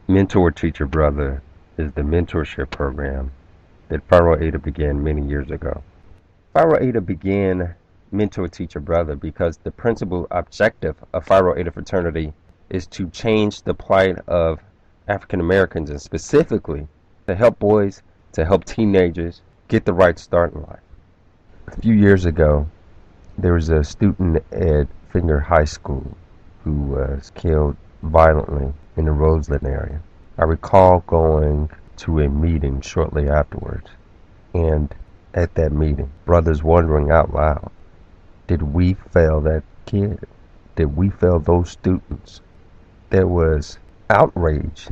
Mentor Teacher Brother is the mentorship program that Phi Rho Eta began many years ago. Phi Rho Eta began Mentor Teacher Brother because the principal objective of Phi Rho Eta fraternity is to change the plight of African Americans, and specifically to help boys, to help teenagers get the right start in life. A few years ago, there was a student at Finger High School who was killed violently in the Roseland area. I recall going to a meeting shortly afterwards, and at that meeting, brothers wondering out loud, did we fail that kid? Did we fail those students? There was outrage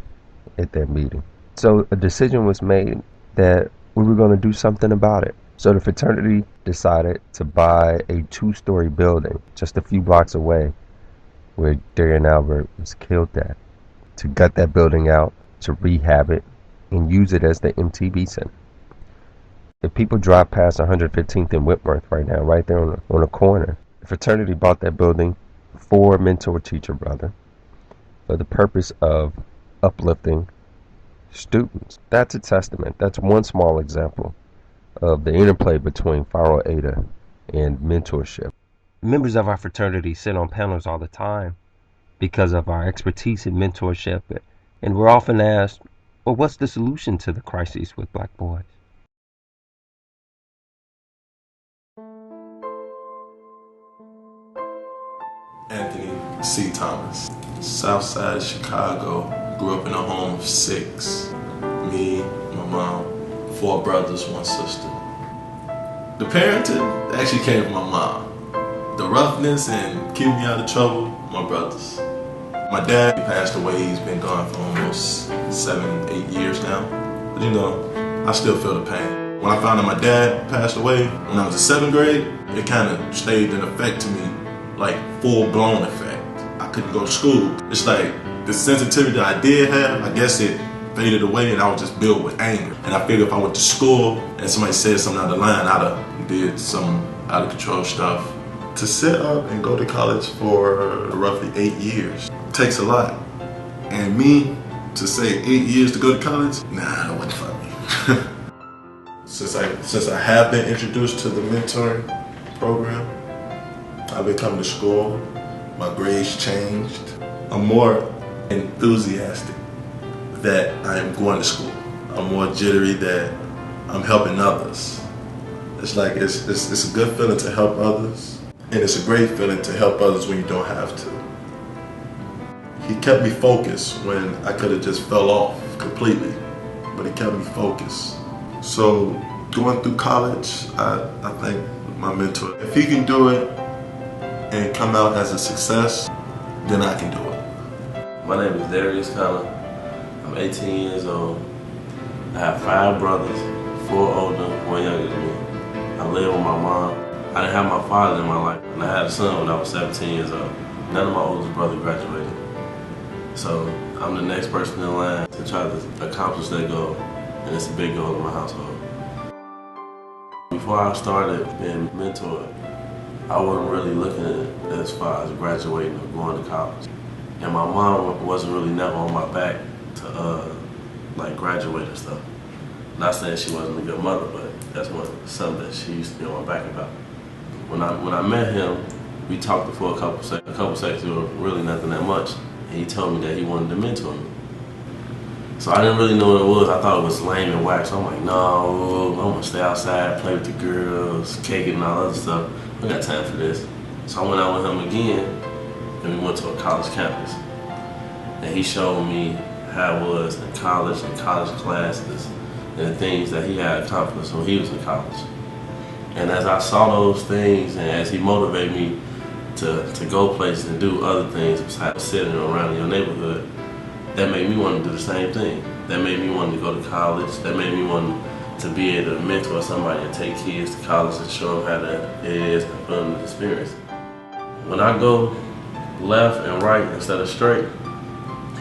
at that meeting. So a decision was made that we were going to do something about it. So the fraternity decided to buy a 2-story building just a few blocks away where Darian Albert was killed at, to gut that building out, to rehab it, and use it as the MTV Center. If people drive past 115th and Whitworth right now, right there on the corner, the fraternity bought that building for Mentor Teacher Brother for the purpose of uplifting students. That's a testament. That's one small example of the interplay between Phi Rho Eta and mentorship. Members of our fraternity sit on panels all the time because of our expertise in mentorship, and we're often asked, well, what's the solution to the crises with black boys? Anthony C. Thomas, South Side of Chicago. Grew up in a home of 6. Me, my mom, 4 brothers, 1 sister. The parenting actually came from my mom. The roughness and keeping me out of trouble, my brothers. My dad passed away. He's been gone for almost 7, 8 years now. But you know, I still feel the pain. When I found out my dad passed away when I was in 7th grade, it kind of stayed in effect to me, like full-blown effect. I couldn't go to school. It's like the sensitivity that I did have, I guess it faded away, and I was just built with anger. And I figured if I went to school and somebody said something out of line, I'd have did some out of control stuff. To sit up and go to college for roughly 8 years takes a lot. And me, to say 8 years to go to college, nah, that wasn't for me. Since I have been introduced to the mentoring program, I've been coming to school, my grades changed. I'm more enthusiastic that I am going to school. I'm more jittery that I'm helping others. It's like, it's a good feeling to help others, and it's a great feeling to help others when you don't have to. He kept me focused when I could have just fell off completely, but he kept me focused. So going through college, I thank my mentor. If he can do it and come out as a success, then I can do it. My name is Darius Connor. I'm 18 years old. I have 5 brothers, 4 older, 1 younger than me. I live with my mom. I didn't have my father in my life, and I had a son when I was 17 years old. None of my oldest brothers graduated. So I'm the next person in line to try to accomplish that goal, and it's a big goal in my household. Before I started being mentored, I wasn't really looking at it as far as graduating or going to college. And my mom wasn't really never on my back to like graduate and stuff. Not saying she wasn't a good mother, but that's something that she used to be on my back about. When I met him, we talked for a couple seconds. It was really nothing that much. And he told me that he wanted to mentor me. So I didn't really know what it was. I thought it was lame and whack. So I'm like, no, I'm gonna stay outside, play with the girls, cake it and all other stuff. I got time for this. So I went out with him again, and we went to a college campus. And he showed me how it was in college and college classes and the things that he had accomplished when he was in college. And as I saw those things and as he motivated me to go places and do other things besides sitting around in your neighborhood, that made me want to do the same thing. That made me want to go to college. That made me want to be able to mentor somebody and take kids to college and show them how it is and put them in the experience. When I go left and right instead of straight,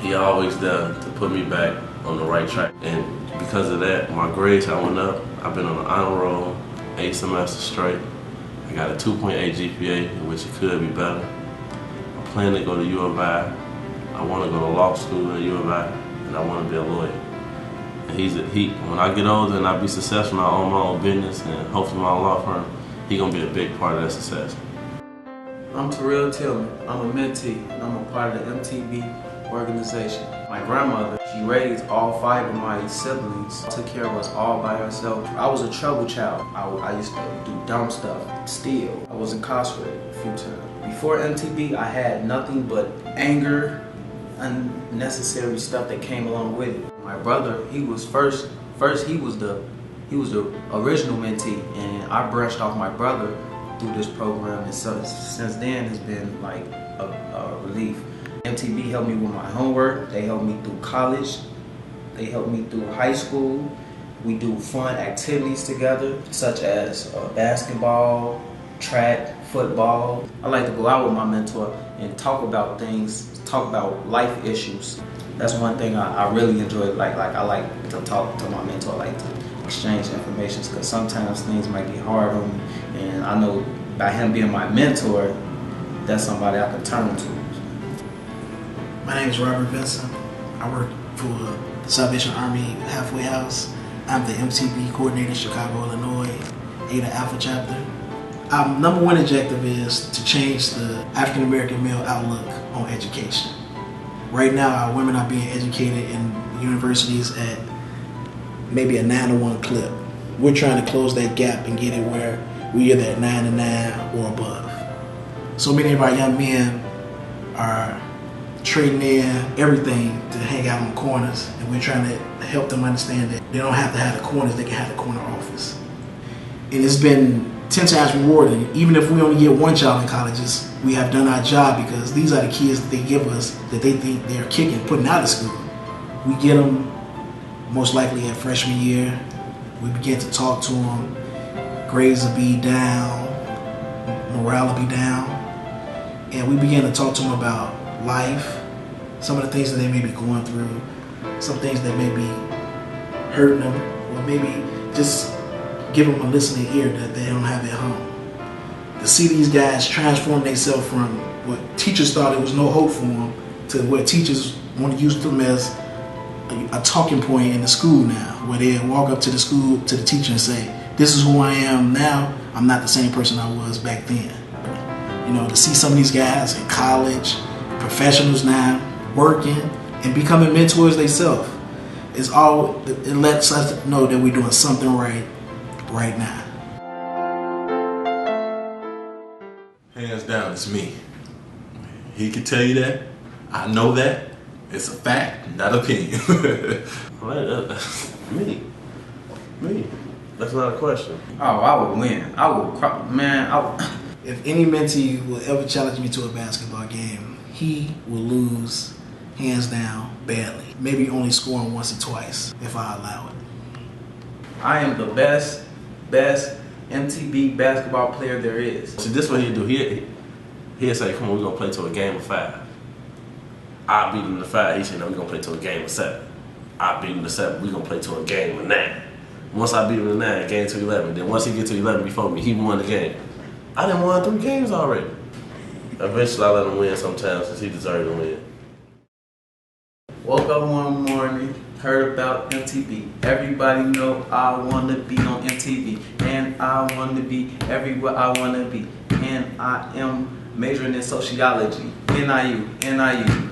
he always there to put me back on the right track. And because of that, my grades I went up. I've been on an honor roll 8 semesters straight. I got a 2.8 GPA, which it could be better. I plan to go to U of I. I want to go to law school at U of I. and I want to be a lawyer. And when I get older and I be successful, and I own my own business and hopefully my own law firm, he gonna be a big part of that success. I'm Terrell Tillman. I'm a mentee, and I'm a part of the MTB organization. My grandmother, she raised all 5 of my siblings, took care of us all by herself. I was a trouble child. I used to do dumb stuff, steal. I was incarcerated a few times. Before MTB, I had nothing but anger, unnecessary stuff that came along with it. My brother, he was he was the original mentee, and I branched off my brother through this program, and so since then it's been like a relief. MTB helped me with my homework, they helped me through college, they helped me through high school. We do fun activities together, such as basketball, track, football. I like to go out with my mentor and talk about things, talk about life issues. That's one thing I really enjoy. Like I like to talk to my mentor, I like to exchange information, because sometimes things might be hard on me, and I know by him being my mentor, that's somebody I can turn to. My name is Robert Vincent. I work for the Salvation Army Halfway House. I'm the MTB coordinator in Chicago, Illinois, Ada Alpha chapter. Our number one objective is to change the African American male outlook on education. Right now, our women are being educated in universities at maybe a 9-to-1 clip. We're trying to close that gap and get it where we're either at 9-to-9 or above. So many of our young men are trading in everything to hang out on corners, and we're trying to help them understand that they don't have to have the corners, they can have the corner office. And it's been 10 times rewarding. Even if we only get one child in colleges, we have done our job, because these are the kids that they give us that they think they're kicking, putting out of school. We get them most likely at freshman year. We begin to talk to them. Grades will be down, morale will be down, and we begin to talk to them about life, some of the things that they may be going through, some things that may be hurting them, or maybe just give them a listening ear that they don't have at home. To see these guys transform themselves from what teachers thought there was no hope for them to what teachers want to use them as a talking point in the school now, where they walk up to the school, to the teacher, and say, this is who I am now, I'm not the same person I was back then. You know, to see some of these guys in college, professionals now, working and becoming mentors themselves, it lets us know that we're doing something right now. Hands down, it's me. He can tell you that. I know that. It's a fact, not opinion. Me. That's not a question. Oh, I would win. I would, man. If any mentee will ever challenge me to a basketball game, he will lose, hands down, badly. Maybe only scoring once or twice, if I allow it. I am the best MTB basketball player there is. So this is what he'd do. He'd say, come on, we're going to play to a game of 5. I beat him to 5. He said, no, we're going to play to a game of 7. I beat him to 7. We're going to play to a game of 9. Once I beat him to 9, game to 11. Then once he get to 11 before me, he won the game. I done won 3 games already. Eventually, I let him win sometimes since he deserved to win. Woke up one morning, heard about MTV. Everybody know I want to be on MTV. And I want to be everywhere I want to be. And I am majoring in sociology. NIU,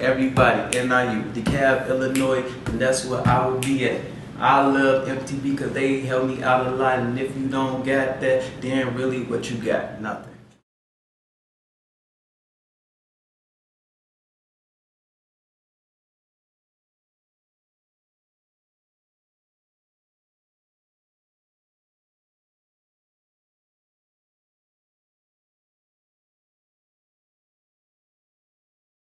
everybody, NIU. DeKalb, Illinois, and that's where I will be at. I love MTV because they help me out a lot. And if you don't got that, then really what you got? Nothing.